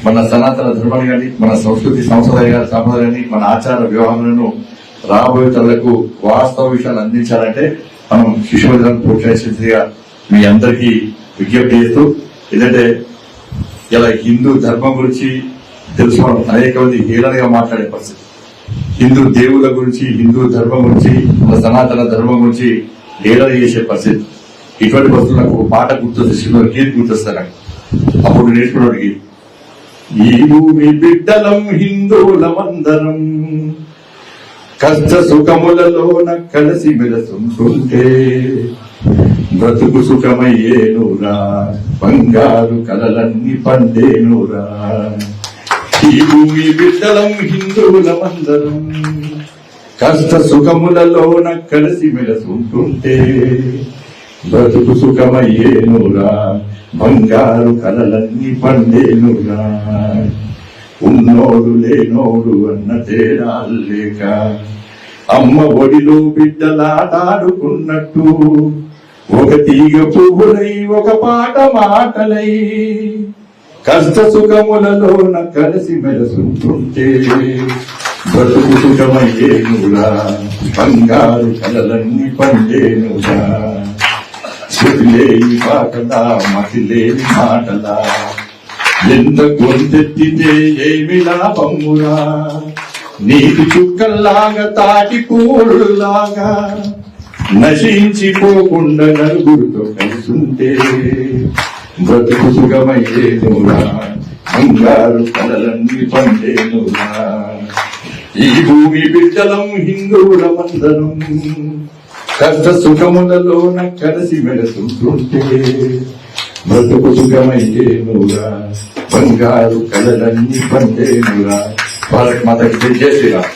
మన సనాతన ధర్మాన్ని కానీ, మన సంస్కృతి సంప్రదాయాన్ని, మన ఆచార వ్యవహారాలను రాబోయే తరాలకు వాస్తవ విషయాలు అందించాలంటే మనం శిశుమందిరాన్ని ప్రోత్సహించేదిగా మీ అందరికీ విజ్ఞప్తి చేస్తూ, ఏంటంటే ఇలా హిందూ ధర్మం గురించి తెలుసుకోవడం అనేక మంది హేళనగా మాట్లాడే పరిస్థితి. హిందూ దేవుల గురించి, హిందూ ధర్మం గురించి, మన సనాతన ధర్మం గురించి హేళన చేసే పరిస్థితి. ఇటువంటి పరిస్థితులు నాకు పాట గుర్తొస్తే గీత గుర్తొస్తాను నాకు. అప్పుడు నేర్చుకున్నవాడికి, ఈ భూమి బిడ్డలం హిందువులమందరం, కష్ట సుఖములలోన కలిసి మెలసుంటుంటే బ్రతుకు సుఖమయ్యేనురా, బంగారు కలలన్నీ పండేనురా. ఈ భూమి బిడ్డలం హిందువులమందరం, కష్ట సుఖములలోన కలిసి మెలసుంటుంటే బ్రతుకు సుఖమయ్యేనురా, బంగారు కలలన్నీ పండేనురా. ఉన్నోడు లేనోడు అన్న తేడా లేక, అమ్మ ఒడిలో బిడ్డలాడాడుకున్నట్టు, ఒక తీగ పువ్వులై ఒక పాట మాటలై కష్ట సుఖములలోన కలిసి మెలసుంటుంటే బ్రతుకు సుఖమయ్యేనురా, బంగారు కలలన్నీ పండేనురా. చెవిలేని పాటలా మతిలేని మాటలా, ఎంత గొంతెత్తితే ఏమి లాభమురా. నీటి చుక్కల్లాగా తాటి పూలులాగా నశించిపోకుండా నలుగురితో కలిసుంటే బ్రతుకు సుఖమయ్యేనురా, బంగారు కలలన్నీ పండేనురా. ఈ భూమి బిడ్డలం హిందువులమందరం, కష్ట సుఖములలోన కలిసి మెలసుంటుంటే బ్రతుకు సుఖమయ్యేనురా, బంగారు కలలన్నీ పండేనురా. భారత్ మాతకి జై శ్రీరామ్.